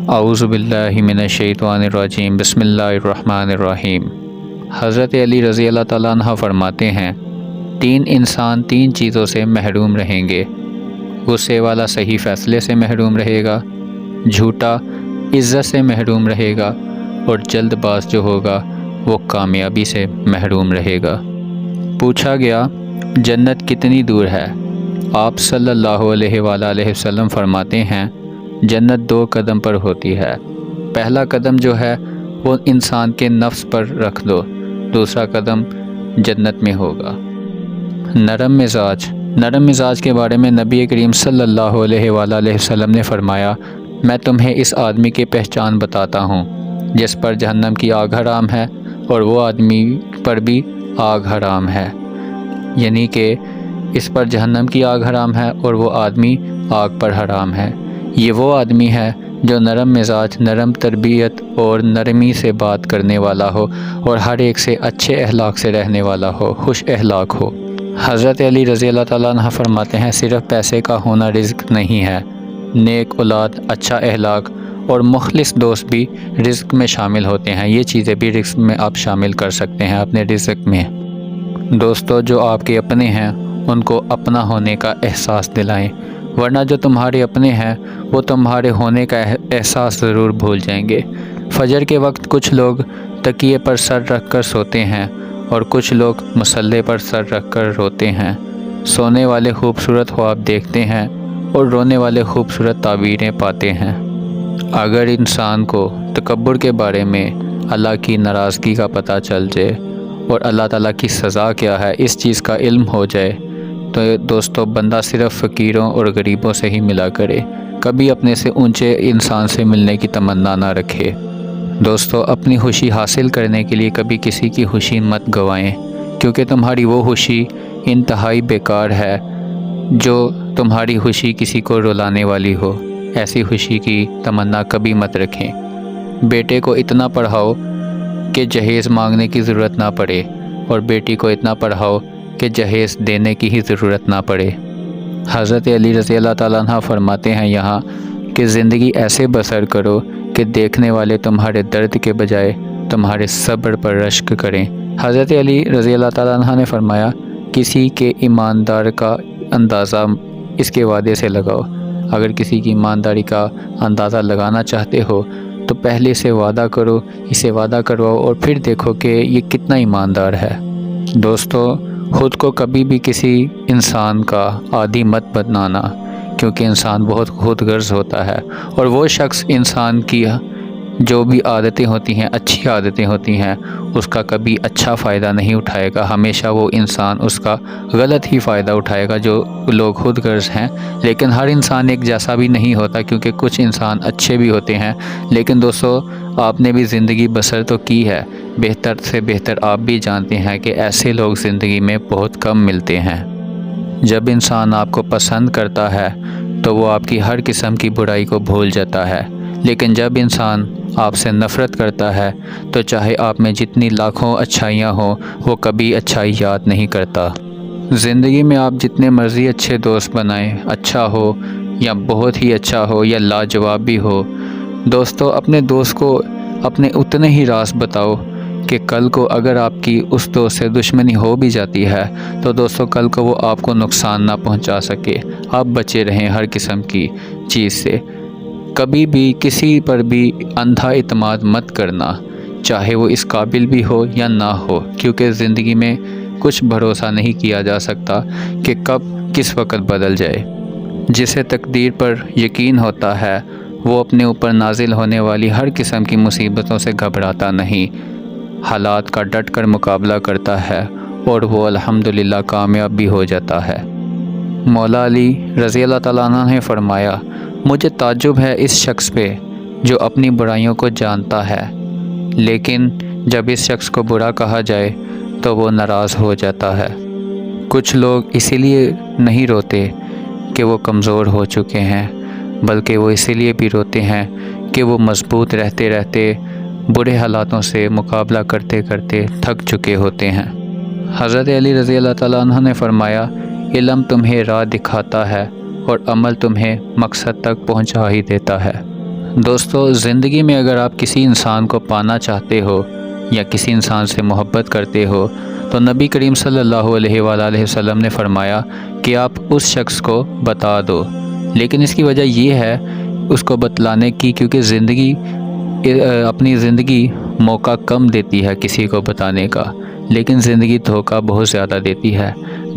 اعوذ باللہ من الشیطان الرجیم بسم اللہ الرحمن الرحیم۔ حضرت علی رضی اللہ تعالیٰ عنہ فرماتے ہیں، 3 انسان 3 چیزوں سے محروم رہیں گے۔ غصے والا صحیح فیصلے سے محروم رہے گا، جھوٹا عزت سے محروم رہے گا، اور جلد باز جو ہوگا وہ کامیابی سے محروم رہے گا۔ پوچھا گیا جنت کتنی دور ہے؟ آپ صلی اللہ علیہ وآلہ وسلم فرماتے ہیں، جنت 2 قدم پر ہوتی ہے۔ پہلا قدم جو ہے وہ انسان کے نفس پر رکھ دو، دوسرا قدم جنت میں ہوگا۔ نرم مزاج کے بارے میں نبی کریم صلی اللہ علیہ وآلہ وسلم نے فرمایا، میں تمہیں اس آدمی کی پہچان بتاتا ہوں جس پر جہنم کی آگ حرام ہے اور وہ آدمی پر بھی آگ حرام ہے، یعنی کہ اس پر جہنم کی آگ حرام ہے اور وہ آدمی آگ پر حرام ہے۔ یہ وہ آدمی ہے جو نرم مزاج، نرم تربیت اور نرمی سے بات کرنے والا ہو اور ہر ایک سے اچھے اخلاق سے رہنے والا ہو، خوش اخلاق ہو۔ حضرت علی رضی اللہ تعالیٰ عنہ فرماتے ہیں، صرف پیسے کا ہونا رزق نہیں ہے، نیک اولاد، اچھا اخلاق اور مخلص دوست بھی رزق میں شامل ہوتے ہیں۔ یہ چیزیں بھی رزق میں آپ شامل کر سکتے ہیں اپنے رزق میں۔ دوستو، جو آپ کے اپنے ہیں ان کو اپنا ہونے کا احساس دلائیں، ورنہ جو تمہارے اپنے ہیں وہ تمہارے ہونے کا احساس ضرور بھول جائیں گے۔ فجر کے وقت کچھ لوگ تکیے پر سر رکھ کر سوتے ہیں اور کچھ لوگ مصلے پر سر رکھ کر روتے ہیں۔ سونے والے خوبصورت خواب دیکھتے ہیں اور رونے والے خوبصورت تعبیریں پاتے ہیں۔ اگر انسان کو تکبر کے بارے میں اللہ کی ناراضگی کا پتہ چل جائے اور اللہ تعالیٰ کی سزا کیا ہے اس چیز کا علم ہو جائے تو دوستو، بندہ صرف فقیروں اور غریبوں سے ہی ملا کرے، کبھی اپنے سے اونچے انسان سے ملنے کی تمنا نہ رکھے۔ دوستو، اپنی خوشی حاصل کرنے کے لیے کبھی کسی کی خوشی مت گوائیں، کیونکہ تمہاری وہ خوشی انتہائی بیکار ہے جو تمہاری خوشی کسی کو رلانے والی ہو۔ ایسی خوشی کی تمنا کبھی مت رکھیں۔ بیٹے کو اتنا پڑھاؤ کہ جہیز مانگنے کی ضرورت نہ پڑے، اور بیٹی کو اتنا پڑھاؤ کہ جہیز دینے کی ہی ضرورت نہ پڑے۔ حضرت علی رضی اللہ تعالیٰ عنہ فرماتے ہیں یہاں کہ زندگی ایسے بسر کرو کہ دیکھنے والے تمہارے درد کے بجائے تمہارے صبر پر رشک کریں۔ حضرت علی رضی اللہ تعالیٰ عنہ نے فرمایا، کسی کے ایماندار کا اندازہ اس کے وعدے سے لگاؤ۔ اگر کسی کی ایمانداری کا اندازہ لگانا چاہتے ہو تو پہلے سے وعدہ کرو، اسے وعدہ کرواؤ اور پھر دیکھو کہ یہ کتنا ایماندار ہے۔ دوستو، خود کو کبھی بھی کسی انسان کا عادی مت بنانا، کیونکہ انسان بہت خود غرض ہوتا ہے، اور وہ شخص انسان کی جو بھی عادتیں ہوتی ہیں، اچھی عادتیں ہوتی ہیں، اس کا کبھی اچھا فائدہ نہیں اٹھائے گا۔ ہمیشہ وہ انسان اس کا غلط ہی فائدہ اٹھائے گا، جو لوگ خود غرض ہیں۔ لیکن ہر انسان ایک جیسا بھی نہیں ہوتا، کیونکہ کچھ انسان اچھے بھی ہوتے ہیں۔ لیکن دوستو، آپ نے بھی زندگی بسر تو کی ہے، بہتر سے بہتر آپ بھی جانتے ہیں کہ ایسے لوگ زندگی میں بہت کم ملتے ہیں۔ جب انسان آپ کو پسند کرتا ہے تو وہ آپ کی ہر قسم کی برائی کو بھول جاتا ہے، لیکن جب انسان آپ سے نفرت کرتا ہے تو چاہے آپ میں جتنی لاکھوں اچھائیاں ہوں وہ کبھی اچھائی یاد نہیں کرتا۔ زندگی میں آپ جتنے مرضی اچھے دوست بنائیں، اچھا ہو یا بہت ہی اچھا ہو یا لاجواب بھی ہو، دوستو اپنے دوست کو اپنے اتنے ہی راز بتاؤ کہ کل کو اگر آپ کی اس دوست سے دشمنی ہو بھی جاتی ہے تو دوستو کل کو وہ آپ کو نقصان نہ پہنچا سکے۔ آپ بچے رہیں ہر قسم کی چیز سے۔ کبھی بھی کسی پر بھی اندھا اعتماد مت کرنا، چاہے وہ اس قابل بھی ہو یا نہ ہو، کیونکہ زندگی میں کچھ بھروسہ نہیں کیا جا سکتا کہ کب کس وقت بدل جائے۔ جسے تقدیر پر یقین ہوتا ہے وہ اپنے اوپر نازل ہونے والی ہر قسم کی مصیبتوں سے گھبراتا نہیں، حالات کا ڈٹ کر مقابلہ کرتا ہے اور وہ الحمدللہ کامیاب بھی ہو جاتا ہے۔ مولا علی رضی اللہ تعالیٰ عنہ نے فرمایا، مجھے تعجب ہے اس شخص پہ جو اپنی برائیوں کو جانتا ہے، لیکن جب اس شخص کو برا کہا جائے تو وہ ناراض ہو جاتا ہے۔ کچھ لوگ اسی لیے نہیں روتے کہ وہ کمزور ہو چکے ہیں، بلکہ وہ اسی لیے بھی روتے ہیں کہ وہ مضبوط رہتے رہتے برے حالاتوں سے مقابلہ کرتے کرتے تھک چکے ہوتے ہیں۔ حضرت علی رضی اللہ تعالیٰ عنہ نے فرمایا، علم تمہیں راہ دکھاتا ہے اور عمل تمہیں مقصد تک پہنچا ہی دیتا ہے۔ دوستو، زندگی میں اگر آپ کسی انسان کو پانا چاہتے ہو یا کسی انسان سے محبت کرتے ہو تو نبی کریم صلی اللہ علیہ وآلہ وسلم نے فرمایا کہ آپ اس شخص کو بتا دو۔ لیکن اس کی وجہ یہ ہے اس کو بتلانے کی، کیونکہ اپنی زندگی موقع کم دیتی ہے کسی کو بتانے کا، لیکن زندگی دھوکہ بہت زیادہ دیتی ہے۔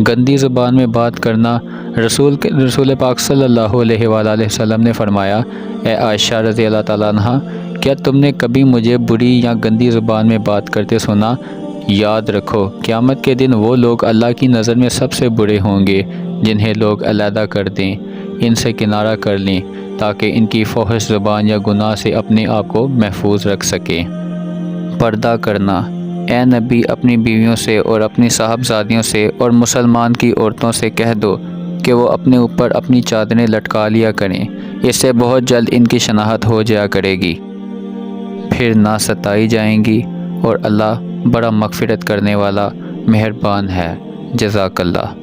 گندی زبان میں بات کرنا، رسول پاک صلی اللہ علیہ وآلہ وسلم نے فرمایا، اے عائشہ رضی اللہ تعالیٰ عنہ، کیا تم نے کبھی مجھے بری یا گندی زبان میں بات کرتے سنا؟ یاد رکھو، قیامت کے دن وہ لوگ اللہ کی نظر میں سب سے برے ہوں گے جنہیں لوگ علیحدہ کر دیں، ان سے کنارہ کر لیں تاکہ ان کی فحش زبان یا گناہ سے اپنے آپ کو محفوظ رکھ سکیں۔ پردہ کرنا، اے نبی اپنی بیویوں سے اور اپنی صاحبزادیوں سے اور مسلمان کی عورتوں سے کہہ دو کہ وہ اپنے اوپر اپنی چادریں لٹکا لیا کریں، اس سے بہت جلد ان کی شناخت ہو جایا کرے گی، پھر نہ ستائی جائیں گی، اور اللہ بڑا مغفرت کرنے والا مہربان ہے۔ جزاک اللہ۔